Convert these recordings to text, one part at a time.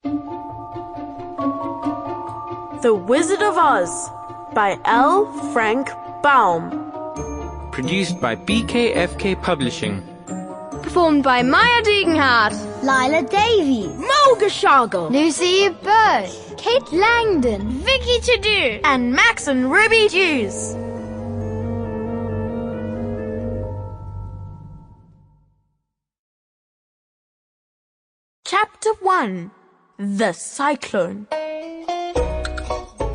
The Wizard of Oz by L. Frank Baum. Produced by BKFK Publishing. Performed by Maya Degenhart, Lyla Davies, Gachago, Lucy Birch, Kate Langdon, Vicky Tredoux, and Max and Ruby Dews. Chapter 1. The Cyclone.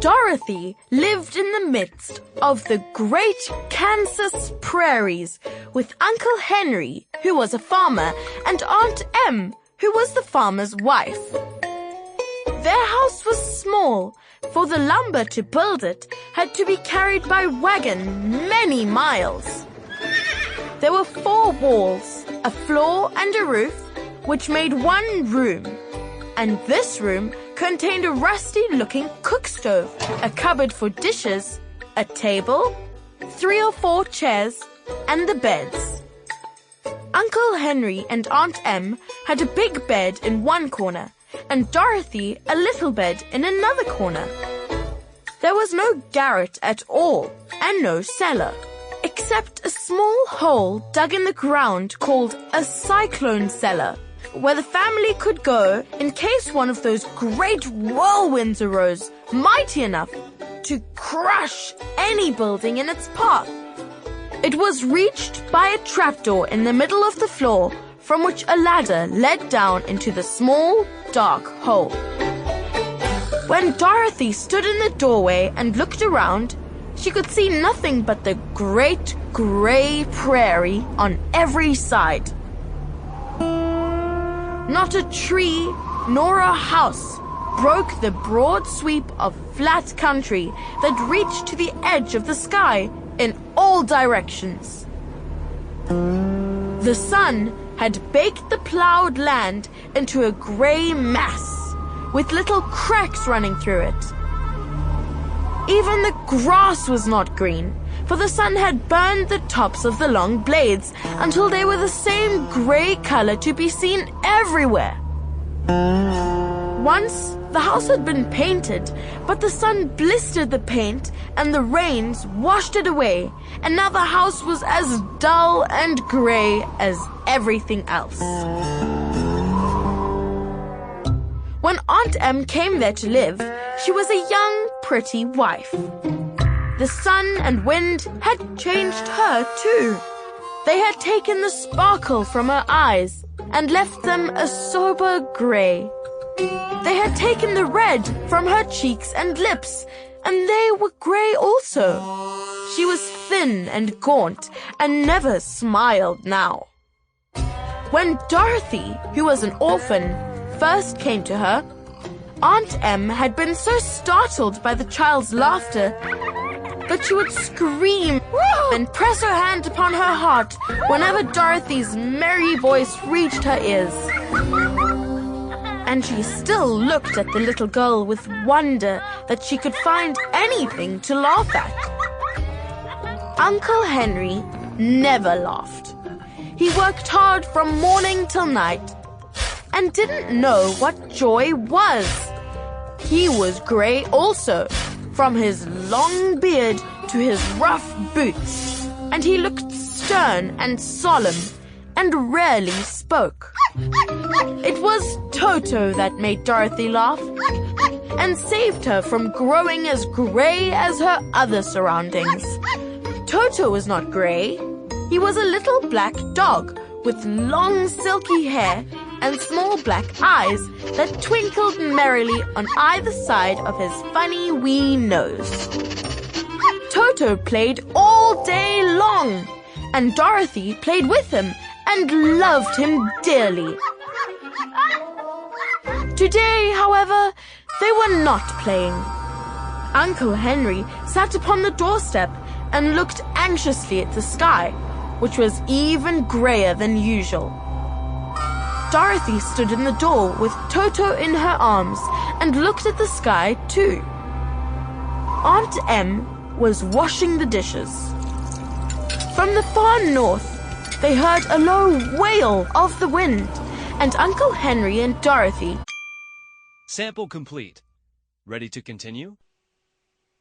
Dorothy lived in the midst of the great Kansas prairies with Uncle Henry, who was a farmer, and Aunt Em, who was the farmer's wife. Their house was small, for the lumber to build it had to be carried by wagon many miles. There were 4 walls, a floor and a roof, which made one room, and this room contained a rusty-looking cook stove, a cupboard for dishes, a table, 3 or 4 chairs, and the beds. Uncle Henry and Aunt Em had a big bed in one corner, and Dorothy a little bed in another corner. There was no garret at all, and no cellar, except a small hole dug in the ground called a cyclone cellar, where the family could go in case one of those great whirlwinds arose, mighty enough to crush any building in its path. It was reached by a trapdoor in the middle of the floor, from which a ladder led down into the small, dark hole. When Dorothy stood in the doorway and looked around, she could see nothing but the great grey prairie on every side. Not a tree nor a house broke the broad sweep of flat country that reached to the edge of the sky in all directions. The sun had baked the plowed land into a grey mass, with little cracks running through it. Even the grass was not green, for the sun had burned the tops of the long blades until they were the same grey color to be seen everywhere. Once, the house had been painted, but the sun blistered the paint and the rains washed it away, and now the house was as dull and grey as everything else. When Aunt Em came there to live, she was a young, pretty wife. The sun and wind had changed her too. They had taken the sparkle from her eyes and left them a sober grey. They had taken the red from her cheeks and lips, and they were grey also. She was thin and gaunt and never smiled now. When Dorothy, who was an orphan, first came to her, Aunt Em had been so startled by the child's laughter that she would scream and press her hand upon her heart whenever Dorothy's merry voice reached her ears. And she still looked at the little girl with wonder that she could find anything to laugh at. Uncle Henry never laughed. He worked hard from morning till night and didn't know what joy was. He was grey also, from his long beard to his rough boots, and he looked stern and solemn and rarely spoke. It was Toto that made Dorothy laugh and saved her from growing as grey as her other surroundings. Toto was not grey. He was a little black dog with long silky hair and small black eyes that twinkled merrily on either side of his funny wee nose. Toto played all day long, and Dorothy played with him and loved him dearly. Today, however, they were not playing. Uncle Henry sat upon the doorstep and looked anxiously at the sky, which was even greyer than usual. Dorothy stood in the door with Toto in her arms and looked at the sky too. Aunt Em was washing the dishes. From the far north, they heard a low wail of the wind, and Uncle Henry and Dorothy Sample complete. Ready to continue?